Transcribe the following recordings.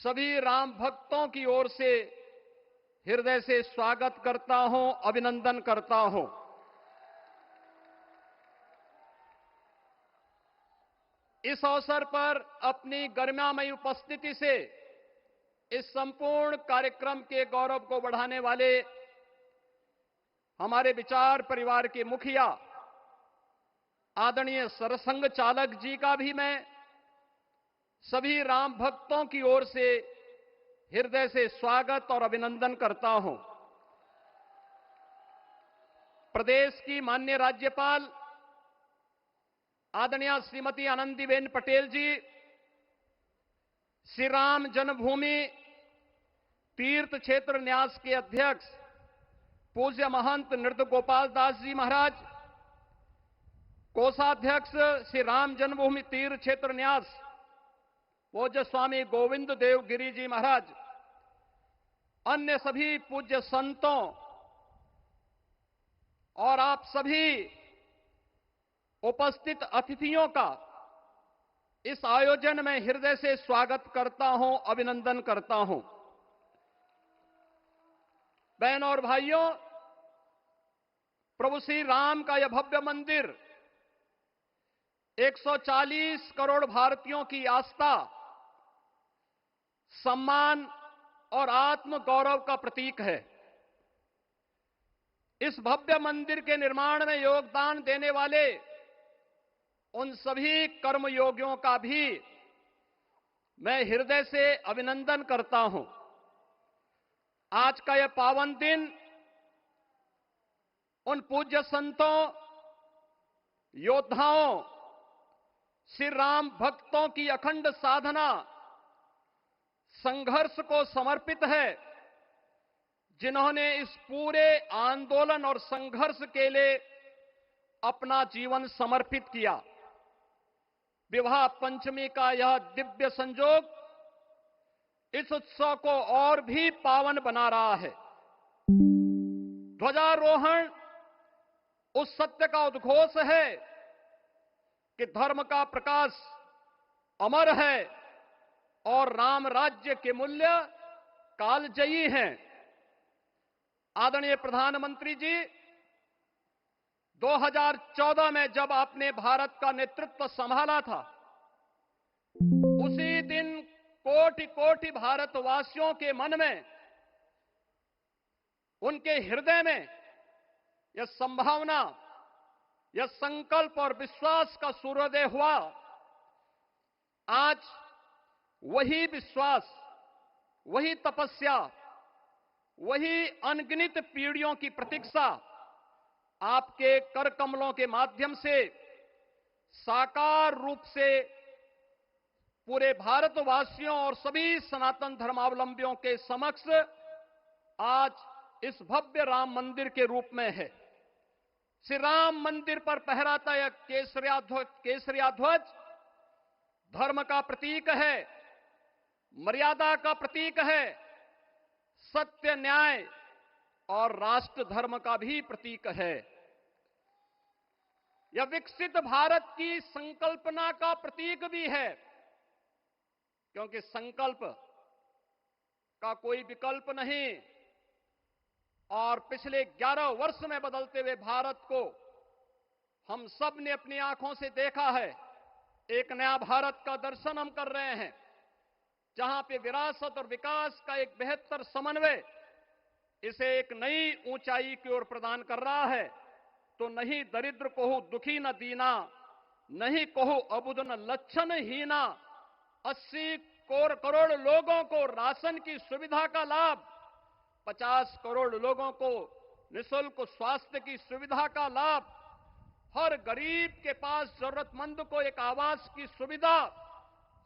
सभी राम भक्तों की ओर से हृदय से स्वागत करता हूं, अभिनंदन करता हूं। इस अवसर पर अपनी गरिमामयी उपस्थिति से इस संपूर्ण कार्यक्रम के गौरव को बढ़ाने वाले हमारे विचार परिवार के मुखिया आदरणीय सरसंघ चालक जी का भी मैं सभी राम भक्तों की ओर से हृदय से स्वागत और अभिनंदन करता हूं। प्रदेश की माननीय राज्यपाल आदरणीय श्रीमती आनंदीबेन पटेल जी, श्री राम जन्मभूमि तीर्थ क्षेत्र न्यास के अध्यक्ष पूज्य महंत नृत्य गोपाल दास जी महाराज, कोषाध्यक्ष श्री राम जन्मभूमि तीर्थ क्षेत्र न्यास पूज्य स्वामी गोविंद देव गिरी जी महाराज, अन्य सभी पूज्य संतों और आप सभी उपस्थित अतिथियों का इस आयोजन में हृदय से स्वागत करता हूं, अभिनंदन करता हूं। बहनों और भाइयों, प्रभु श्री राम का यह भव्य मंदिर 140 करोड़ भारतीयों की आस्था, सम्मान और आत्म गौरव का प्रतीक है। इस भव्य मंदिर के निर्माण में योगदान देने वाले उन सभी कर्मयोगियों का भी मैं हृदय से अभिनंदन करता हूं। आज का यह पावन दिन उन पूज्य संतों, योद्धाओं, श्री राम भक्तों की अखंड साधना, संघर्ष को समर्पित है, जिन्होंने इस पूरे आंदोलन और संघर्ष के लिए अपना जीवन समर्पित किया। विवाह पंचमी का यह दिव्य संयोग इस उत्सव को और भी पावन बना रहा है। ध्वजारोहण उस सत्य का उद्घोष है कि धर्म का प्रकाश अमर है और राम राज्य के मूल्य कालजयी हैं। आदरणीय प्रधानमंत्री जी, 2014 में जब आपने भारत का नेतृत्व संभाला था, उसी दिन कोटि कोटि भारतवासियों के मन में, उनके हृदय में यह संभावना, यह संकल्प और विश्वास का सूर्योदय हुआ। आज वही विश्वास, वही तपस्या, वही अनगिनत पीढ़ियों की प्रतीक्षा आपके कर कमलों के माध्यम से साकार रूप से पूरे भारतवासियों और सभी सनातन धर्मावलंबियों के समक्ष आज इस भव्य राम मंदिर के रूप में है। श्री राम मंदिर पर फहराता यह केसरिया ध्वज धर्म का प्रतीक है, मर्यादा का प्रतीक है, सत्य, न्याय और राष्ट्र धर्म का भी प्रतीक है। यह विकसित भारत की संकल्पना का प्रतीक भी है, क्योंकि संकल्प का कोई विकल्प नहीं। और पिछले 11 वर्ष में बदलते हुए भारत को हम सब ने अपनी आंखों से देखा है। एक नया भारत का दर्शन हम कर रहे हैं, जहां पे विरासत और विकास का एक बेहतर समन्वय इसे एक नई ऊंचाई की ओर प्रदान कर रहा है। तो नहीं दरिद्र कोहु दुखी न दीना, नहीं कोहु अबुद न लक्षण हीना। 80 करोड़ लोगों को राशन की सुविधा का लाभ, 50 करोड़ लोगों को निःशुल्क स्वास्थ्य की सुविधा का लाभ, हर गरीब के पास जरूरतमंद को एक आवास की सुविधा,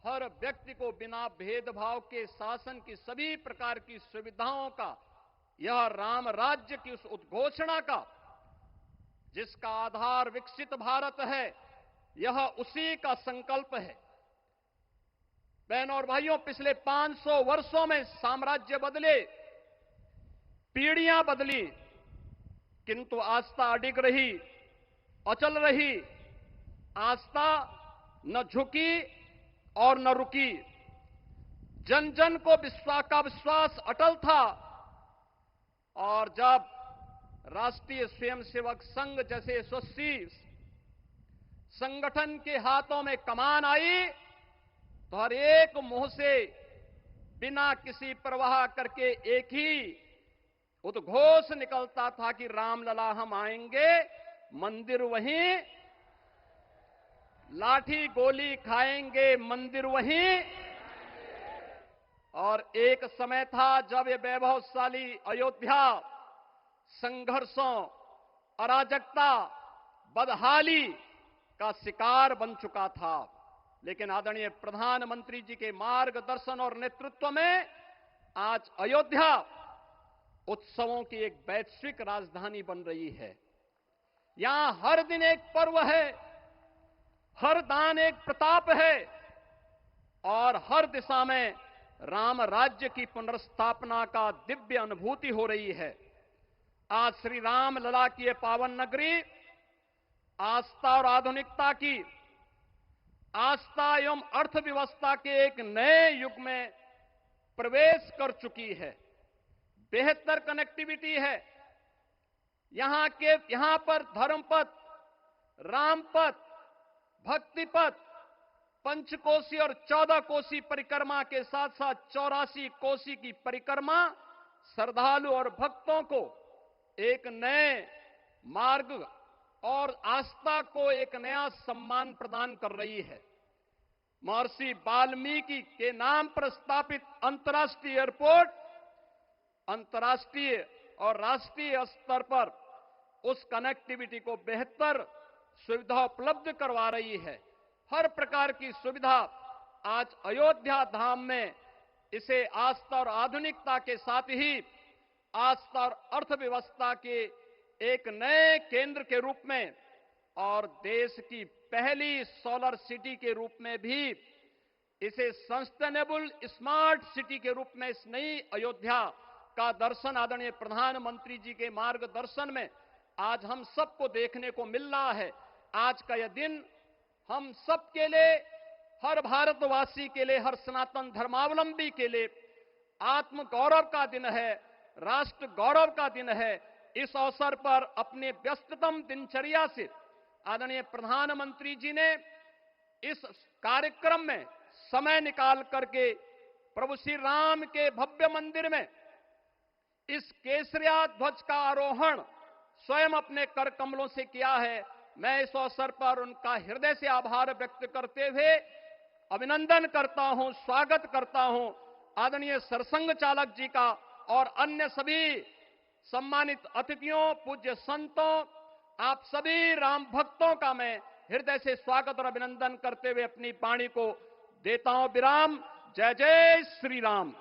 हर व्यक्ति को बिना भेदभाव के शासन की सभी प्रकार की सुविधाओं का, यह राम राज्य की उस उद्घोषणा का, जिसका आधार विकसित भारत है, यह उसी का संकल्प है। बहनों और भाइयों, पिछले 500 वर्षों में साम्राज्य बदले, पीढ़ियां बदली, किंतु आस्था अडिग रही, अचल रही। आस्था न झुकी और न रुकी। जन जन को विश्वास अटल था। और जब राष्ट्रीय स्वयंसेवक संघ जैसे यशस्वी संगठन के हाथों में कमान आई तो हर एक मुंह से बिना किसी परवाह करके एक ही उद्घोष निकलता था कि रामलला हम आएंगे, मंदिर वहीं, लाठी गोली खाएंगे, मंदिर वहीं। और एक समय था जब ये वैभवशाली अयोध्या संघर्षों, अराजकता, बदहाली का शिकार बन चुका था। लेकिन आदरणीय प्रधानमंत्री जी के मार्गदर्शन और नेतृत्व में आज अयोध्या उत्सवों की एक वैश्विक राजधानी बन रही है। यहां हर दिन एक पर्व है, हर दान एक प्रताप है और हर दिशा में राम राज्य की पुनर्स्थापना का दिव्य अनुभूति हो रही है। आज श्री राम लला की यह पावन नगरी आस्था और आधुनिकता की, आस्था एवं अर्थव्यवस्था के एक नए युग में प्रवेश कर चुकी है। बेहतर कनेक्टिविटी है। यहां पर धर्मपथ, रामपथ, भक्तिपथ, पंचकोसी और 14 कोसी परिक्रमा के साथ साथ 84 कोसी की परिक्रमा श्रद्धालु और भक्तों को एक नए मार्ग और आस्था को एक नया सम्मान प्रदान कर रही है। महर्षि वाल्मीकि के नाम पर स्थापित अंतर्राष्ट्रीय एयरपोर्ट अंतर्राष्ट्रीय और राष्ट्रीय स्तर पर उस कनेक्टिविटी को बेहतर सुविधा उपलब्ध करवा रही है। हर प्रकार की सुविधा आज अयोध्या धाम में इसे आस्था और आधुनिकता के साथ ही आस्था और अर्थव्यवस्था के एक नए केंद्र के रूप में और देश की पहली सोलर सिटी के रूप में भी इसे सस्टेनेबल स्मार्ट सिटी के रूप में इस नई अयोध्या का दर्शन आदरणीय प्रधानमंत्री जी के मार्गदर्शन में आज हम सबको देखने को मिल रहा है। आज का यह दिन हम सबके लिए, हर भारतवासी के लिए, हर सनातन धर्मावलंबी के लिए आत्म गौरव का दिन है, राष्ट्र गौरव का दिन है। इस अवसर पर अपने व्यस्ततम दिनचर्या से आदरणीय प्रधानमंत्री जी ने इस कार्यक्रम में समय निकाल करके प्रभु श्री राम के भव्य मंदिर में इस केसरिया ध्वज का आरोहण स्वयं अपने कर कमलों से किया है। मैं इस अवसर पर उनका हृदय से आभार व्यक्त करते हुए अभिनंदन करता हूं, स्वागत करता हूं आदरणीय सरसंघ चालक जी का और अन्य सभी सम्मानित अतिथियों, पूज्य संतों, आप सभी राम भक्तों का मैं हृदय से स्वागत और अभिनंदन करते हुए अपनी वाणी को देता हूं विराम। जय जय श्री राम।